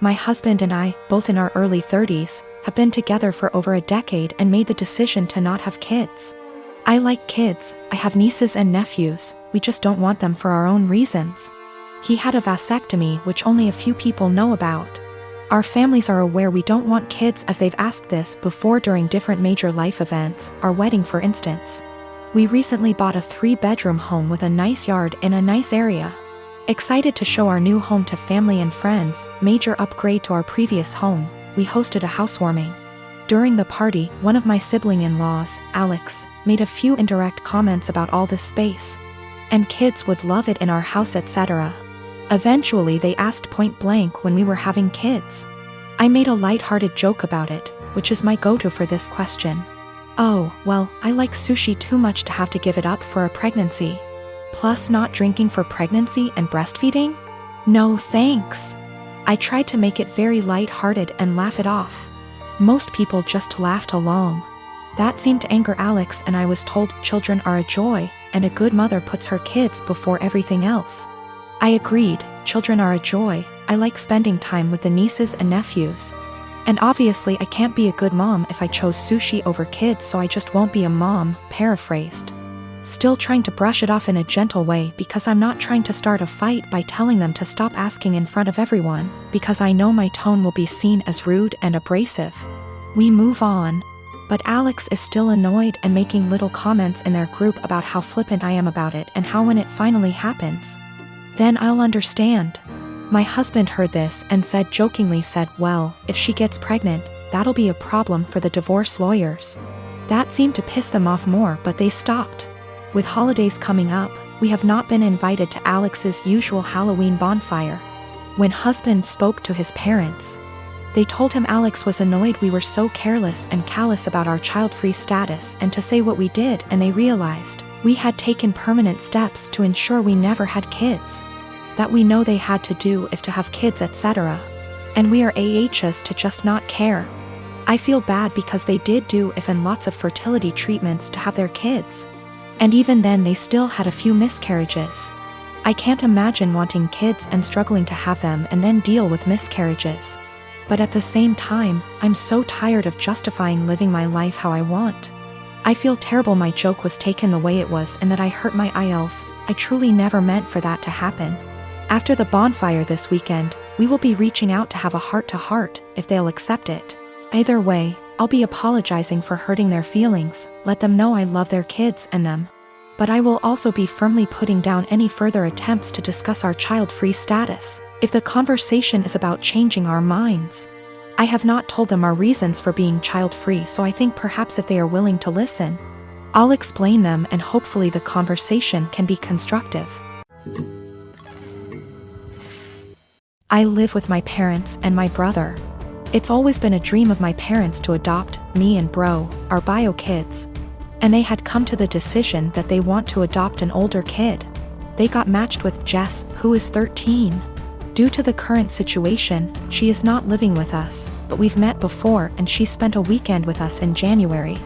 My husband and I, both in our early 30s, have been together for over a decade and made the decision to not have kids. I like kids, I have nieces and nephews, we just don't want them for our own reasons. He had a vasectomy, which only a few people know about. Our families are aware we don't want kids, as they've asked this before during different major life events, our wedding for instance. We recently bought a 3-bedroom home with a nice yard in a nice area. Excited to show our new home to family and friends, major upgrade to our previous home, we hosted a housewarming. During the party, one of my sibling-in-laws, Alex, made a few indirect comments about all this space. And kids would love it in our house, etc. Eventually they asked point blank when we were having kids. I made a light-hearted joke about it, which is my go-to for this question. Oh, well, I like sushi too much to have to give it up for a pregnancy. Plus not drinking for pregnancy and breastfeeding? No thanks. I tried to make it very light-hearted and laugh it off. Most people just laughed along. That seemed to anger Alex, and I was told children are a joy, and a good mother puts her kids before everything else. I agreed, children are a joy, I like spending time with the nieces and nephews. And obviously I can't be a good mom if I chose sushi over kids, so I just won't be a mom, paraphrased. Still trying to brush it off in a gentle way, because I'm not trying to start a fight by telling them to stop asking in front of everyone, because I know my tone will be seen as rude and abrasive. We move on. But Alex is still annoyed and making little comments in their group about how flippant I am about it and how when it finally happens, then I'll understand. My husband heard this and jokingly said, well, if she gets pregnant, that'll be a problem for the divorce lawyers. That seemed to piss them off more, but they stopped. With holidays coming up, we have not been invited to Alex's usual Halloween bonfire. When husband spoke to his parents, they told him Alex was annoyed we were so careless and callous about our child-free status and to say what we did, and they realized we had taken permanent steps to ensure we never had kids. That we know they had to do if to have kids, etc. And we are AHs to just not care. I feel bad because they did do if and lots of fertility treatments to have their kids. And even then they still had a few miscarriages. I can't imagine wanting kids and struggling to have them and then deal with miscarriages. But at the same time, I'm so tired of justifying living my life how I want. I feel terrible my joke was taken the way it was and that I hurt my IELTS. I truly never meant for that to happen. After the bonfire this weekend, we will be reaching out to have a heart-to-heart, if they'll accept it. Either way, I'll be apologizing for hurting their feelings, let them know I love their kids and them. But I will also be firmly putting down any further attempts to discuss our child-free status, if the conversation is about changing our minds. I have not told them our reasons for being child-free, so I think perhaps if they are willing to listen, I'll explain them and hopefully the conversation can be constructive. I live with my parents and my brother. It's always been a dream of my parents to adopt me and bro, our bio kids. And they had come to the decision that they want to adopt an older kid. They got matched with Jess, who is 13. Due to the current situation, she is not living with us, but we've met before and she spent a weekend with us in January.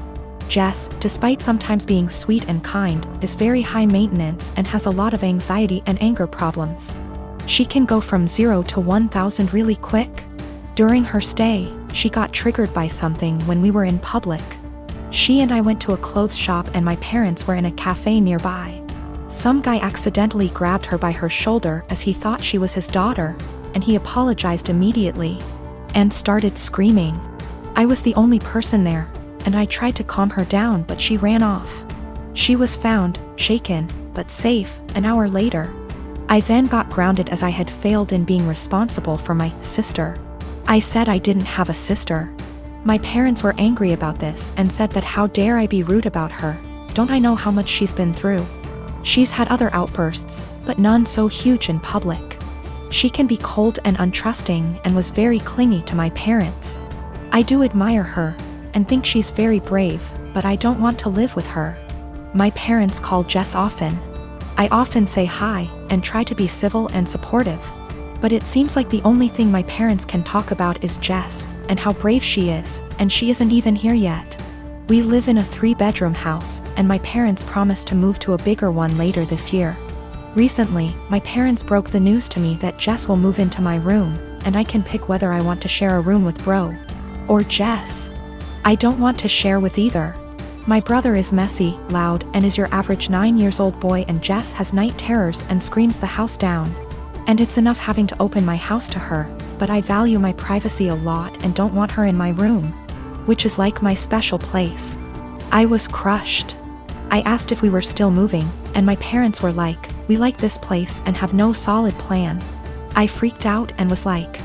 Jess, despite sometimes being sweet and kind, is very high maintenance and has a lot of anxiety and anger problems. She can go from 0 to 1,000 really quick. During her stay, she got triggered by something when we were in public. She and I went to a clothes shop and my parents were in a cafe nearby. Some guy accidentally grabbed her by her shoulder as he thought she was his daughter, and he apologized immediately and started screaming. I was the only person there, and I tried to calm her down, but she ran off. She was found, shaken, but safe, an hour later. I then got grounded as I had failed in being responsible for my sister. I said I didn't have a sister. My parents were angry about this and said that how dare I be rude about her, don't I know how much she's been through? She's had other outbursts, but none so huge in public. She can be cold and untrusting and was very clingy to my parents. I do admire her and think she's very brave, but I don't want to live with her. My parents call Jess often. I often say hi and try to be civil and supportive. But it seems like the only thing my parents can talk about is Jess, and how brave she is, and she isn't even here yet. We live in a 3-bedroom house, and my parents promised to move to a bigger one later this year. Recently, my parents broke the news to me that Jess will move into my room, and I can pick whether I want to share a room with Bro or Jess. I don't want to share with either. My brother is messy, loud, and is your average 9-year-old boy, and Jess has night terrors and screams the house down. And it's enough having to open my house to her, but I value my privacy a lot and don't want her in my room, which is like my special place. I was crushed. I asked if we were still moving, and my parents were like, "We like this place and have no solid plan." I freaked out and was like,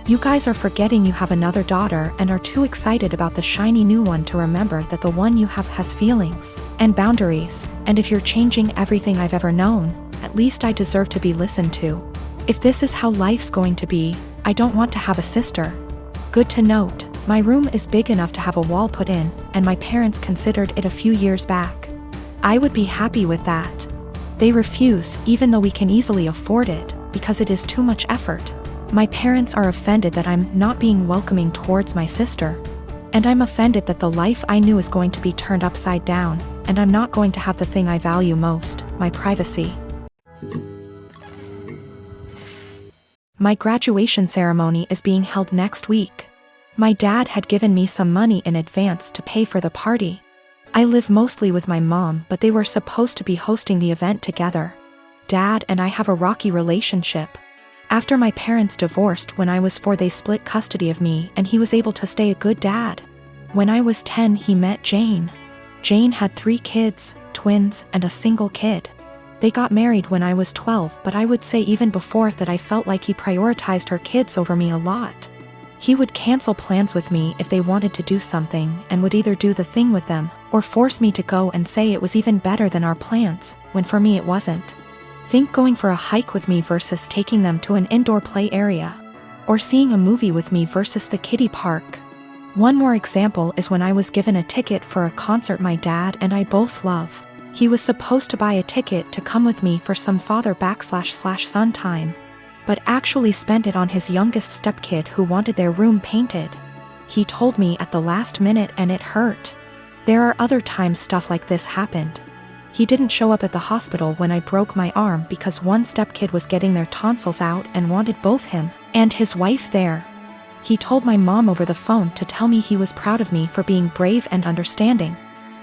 "You guys are forgetting you have another daughter and are too excited about the shiny new one to remember that the one you have has feelings and boundaries, and if you're changing everything I've ever known, at least I deserve to be listened to. If this is how life's going to be, I don't want to have a sister." Good to note, my room is big enough to have a wall put in, and my parents considered it a few years back. I would be happy with that. They refuse, even though we can easily afford it, because it is too much effort. My parents are offended that I'm not being welcoming towards my sister. And I'm offended that the life I knew is going to be turned upside down, and I'm not going to have the thing I value most, my privacy. My graduation ceremony is being held next week. My dad had given me some money in advance to pay for the party. I live mostly with my mom, but they were supposed to be hosting the event together. Dad and I have a rocky relationship. After my parents divorced when I was 4, they split custody of me, and he was able to stay a good dad. When I was 10, he met Jane. Jane had 3 kids, twins, and a single kid. They got married when I was 12, but I would say even before that I felt like he prioritized her kids over me a lot. He would cancel plans with me if they wanted to do something, and would either do the thing with them, or force me to go and say it was even better than our plans, when for me it wasn't. Think going for a hike with me versus taking them to an indoor play area. Or seeing a movie with me versus the kiddie park. One more example is when I was given a ticket for a concert my dad and I both love. He was supposed to buy a ticket to come with me for some father/son time, but actually spent it on his youngest stepkid who wanted their room painted. He told me at the last minute and it hurt. There are other times stuff like this happened. He didn't show up at the hospital when I broke my arm because one stepkid was getting their tonsils out and wanted both him and his wife there. He told my mom over the phone to tell me he was proud of me for being brave and understanding.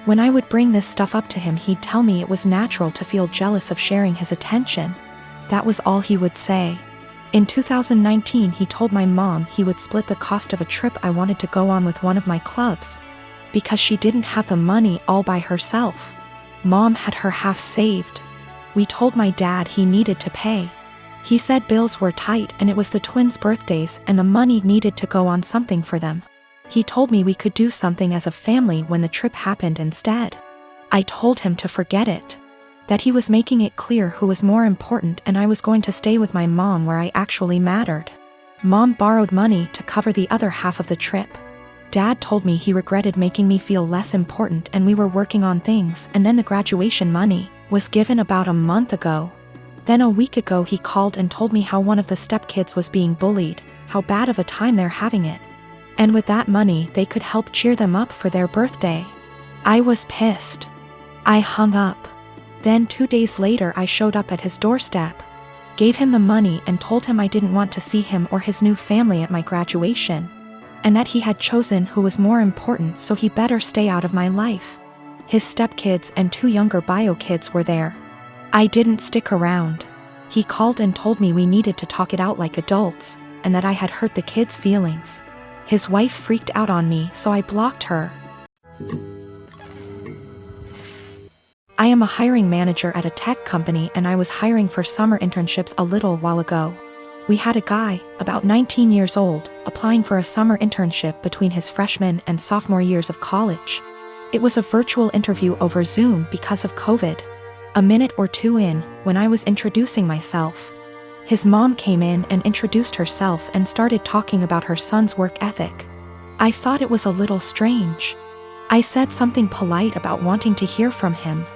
When I would bring this stuff up to him, he'd tell me it was natural to feel jealous of sharing his attention. That was all he would say. In 2019, he told my mom he would split the cost of a trip I wanted to go on with one of my clubs, because she didn't have the money all by herself. Mom had her half saved. We told my dad he needed to pay. He said bills were tight and it was the twins' birthdays and the money needed to go on something for them. He told me we could do something as a family when the trip happened instead. I told him to forget it. That he was making it clear who was more important and I was going to stay with my mom where I actually mattered. Mom borrowed money to cover the other half of the trip. Dad told me he regretted making me feel less important and we were working on things, and then the graduation money was given about a month ago. Then a week ago he called and told me how one of the stepkids was being bullied, how bad of a time they're having it. And with that money they could help cheer them up for their birthday. I was pissed. I hung up. Then 2 days later I showed up at his doorstep, gave him the money and told him I didn't want to see him or his new family at my graduation, and that he had chosen who was more important, so he better stay out of my life. His stepkids and 2 younger bio kids were there. I didn't stick around. He called and told me we needed to talk it out like adults, and that I had hurt the kids' feelings. His wife freaked out on me, so I blocked her. I am a hiring manager at a tech company and I was hiring for summer internships a little while ago. We had a guy, about 19 years old, applying for a summer internship between his freshman and sophomore years of college. It was a virtual interview over Zoom because of COVID. A minute or 2 in, when I was introducing myself, his mom came in and introduced herself and started talking about her son's work ethic. I thought it was a little strange. I said something polite about wanting to hear from him.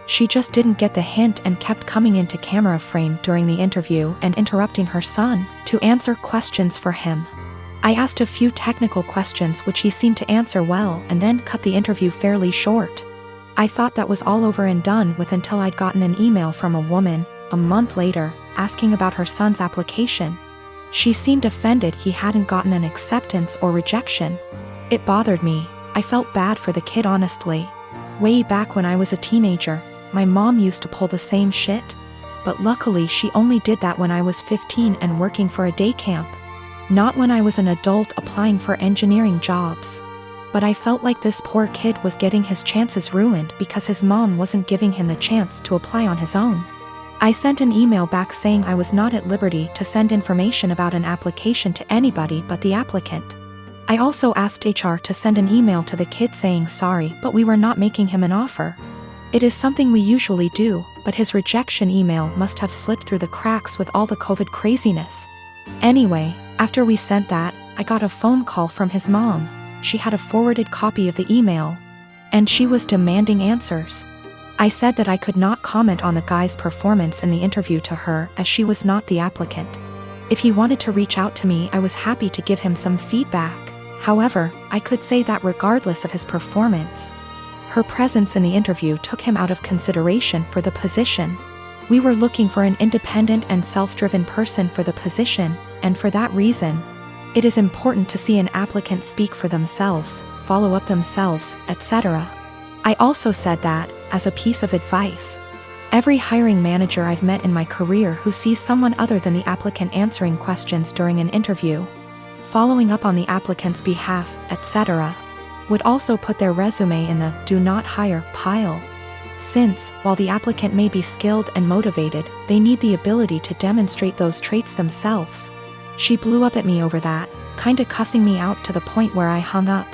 She just didn't get the hint and kept coming into camera frame during the interview and interrupting her son to answer questions for him. I asked a few technical questions which he seemed to answer well and then cut the interview fairly short. I thought that was all over and done with until I'd gotten an email from a woman, a month later, asking about her son's application. She seemed offended he hadn't gotten an acceptance or rejection. It bothered me. I felt bad for the kid honestly. Way back when I was a teenager, my mom used to pull the same shit. But luckily she only did that when I was 15 and working for a day camp. Not when I was an adult applying for engineering jobs. But I felt like this poor kid was getting his chances ruined because his mom wasn't giving him the chance to apply on his own. I sent an email back saying I was not at liberty to send information about an application to anybody but the applicant. I also asked HR to send an email to the kid saying sorry, but we were not making him an offer. It is something we usually do, but his rejection email must have slipped through the cracks with all the COVID craziness. Anyway, after we sent that, I got a phone call from his mom. She had a forwarded copy of the email. And she was demanding answers. I said that I could not comment on the guy's performance in the interview to her as she was not the applicant. If he wanted to reach out to me, I was happy to give him some feedback. However, I could say that regardless of his performance, her presence in the interview took him out of consideration for the position. We were looking for an independent and self-driven person for the position, and for that reason, it is important to see an applicant speak for themselves, follow up themselves, etc. I also said that, as a piece of advice, every hiring manager I've met in my career who sees someone other than the applicant answering questions during an interview, following up on the applicant's behalf, etc., would also put their resume in the do not hire pile. Since, while the applicant may be skilled and motivated, they need the ability to demonstrate those traits themselves. She blew up at me over that, kinda cussing me out to the point where I hung up.